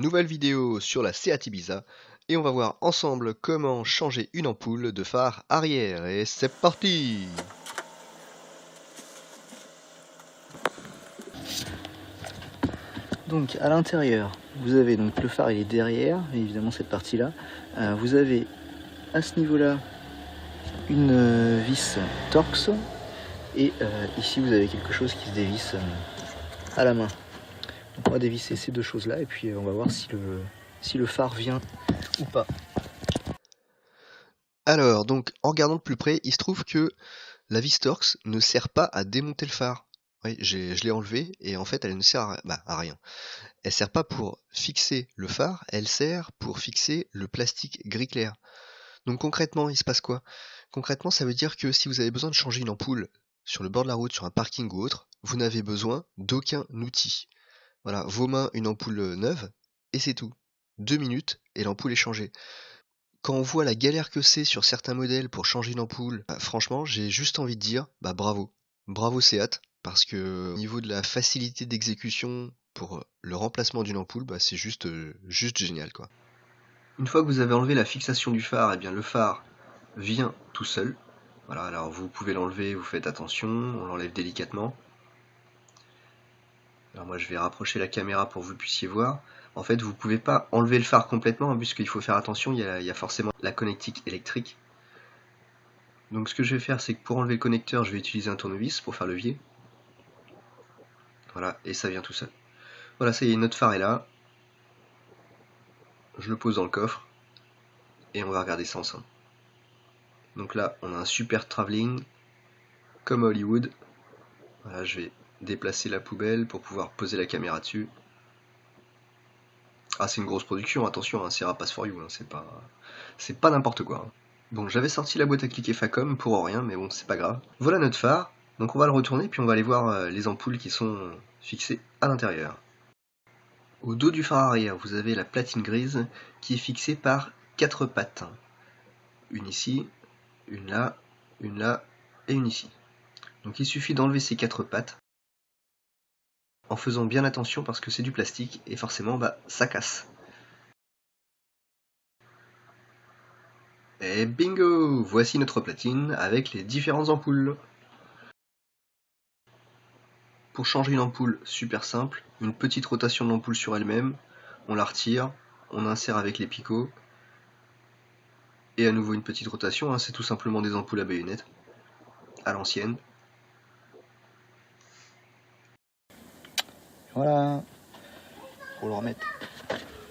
nouvelle vidéo sur la Seat Ibiza et on va voir ensemble comment changer une ampoule de phare arrière et c'est parti. Donc à l'intérieur, vous avez donc le phare, il est derrière, évidemment cette partie-là. Vous avez à ce niveau-là une vis Torx et ici vous avez quelque chose qui se dévisse à la main. Donc on va dévisser ces deux choses-là et puis on va voir si le phare vient ou pas. Alors donc en regardant de plus près, il se trouve que la vis Torx ne sert pas à démonter le phare. Oui, je l'ai enlevé et en fait elle ne sert à rien. Elle sert pas pour fixer le phare, elle sert pour fixer le plastique gris clair. Donc concrètement, il se passe quoi? Concrètement, ça veut dire que si vous avez besoin de changer une ampoule sur le bord de la route, sur un parking ou autre, vous n'avez besoin d'aucun outil. Voilà, vos mains, une ampoule neuve, et c'est tout. 2 minutes et l'ampoule est changée. Quand on voit la galère que c'est sur certains modèles pour changer une ampoule, franchement, j'ai juste envie de dire, bravo. Bravo Seat, parce que au niveau de la facilité d'exécution pour le remplacement d'une ampoule, c'est juste génial quoi. Une fois que vous avez enlevé la fixation du phare, eh bien le phare vient tout seul. Voilà, alors vous pouvez l'enlever, vous faites attention, on l'enlève délicatement. Alors moi je vais rapprocher la caméra pour que vous puissiez voir. En fait vous pouvez pas enlever le phare complètement puisqu'il faut faire attention, il y a forcément la connectique électrique. Donc ce que je vais faire c'est que pour enlever le connecteur je vais utiliser un tournevis pour faire levier. Voilà, et ça vient tout seul. Voilà, ça y est, notre phare est là. Je le pose dans le coffre et on va regarder ça ensemble. Donc là on a un super travelling comme à Hollywood. Voilà, je vais déplacer la poubelle pour pouvoir poser la caméra dessus. Ah, c'est une grosse production, attention, hein, c'est Rapace for You, hein, c'est pas n'importe quoi. Hein. Bon, j'avais sorti la boîte à cliquer Facom pour rien, mais bon, c'est pas grave. Voilà notre phare, donc on va le retourner, puis on va aller voir les ampoules qui sont fixées à l'intérieur. Au dos du phare arrière, vous avez la platine grise qui est fixée par 4 pattes. Une ici, une là et une ici. Donc il suffit d'enlever ces 4 pattes en faisant bien attention parce que c'est du plastique et forcément ça casse. Et bingo! Voici notre platine avec les différentes ampoules. Pour changer une ampoule, super simple, une petite rotation de l'ampoule sur elle-même, on la retire, on insère avec les picots, et à nouveau une petite rotation, hein, c'est tout simplement des ampoules à baïonnette, à l'ancienne. Voilà. Pour le remettre,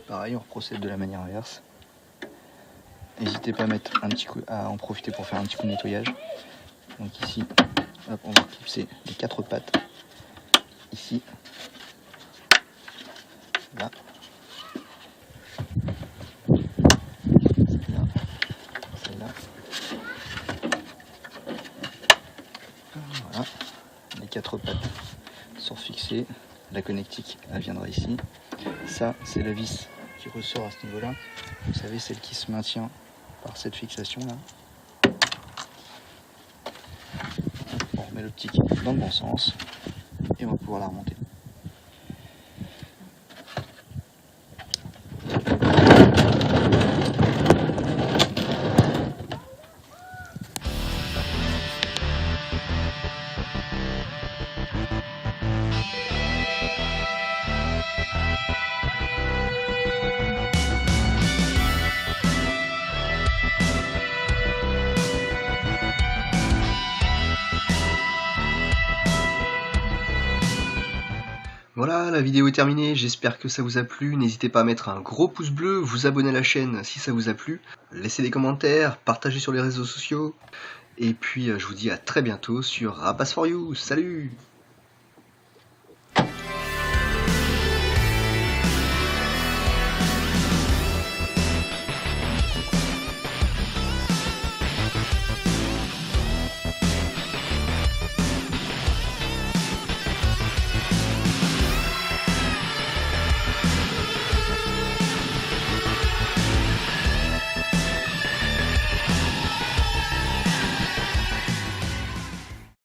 pareil, on procède de la manière inverse. N'hésitez pas à en profiter pour faire un petit coup de nettoyage. Donc ici, hop, on va clipser les 4 pattes. Ici, là, celle-là. Voilà, les 4 pattes sont fixées. La connectique, elle viendra ici. Ça, c'est la vis qui ressort à ce niveau-là. Vous savez, celle qui se maintient par cette fixation-là. On remet l'optique dans le bon sens et on va pouvoir la remonter. Voilà, la vidéo est terminée, j'espère que ça vous a plu, n'hésitez pas à mettre un gros pouce bleu, vous abonner à la chaîne si ça vous a plu, laissez des commentaires, partagez sur les réseaux sociaux, et puis je vous dis à très bientôt sur Rapace for You, salut!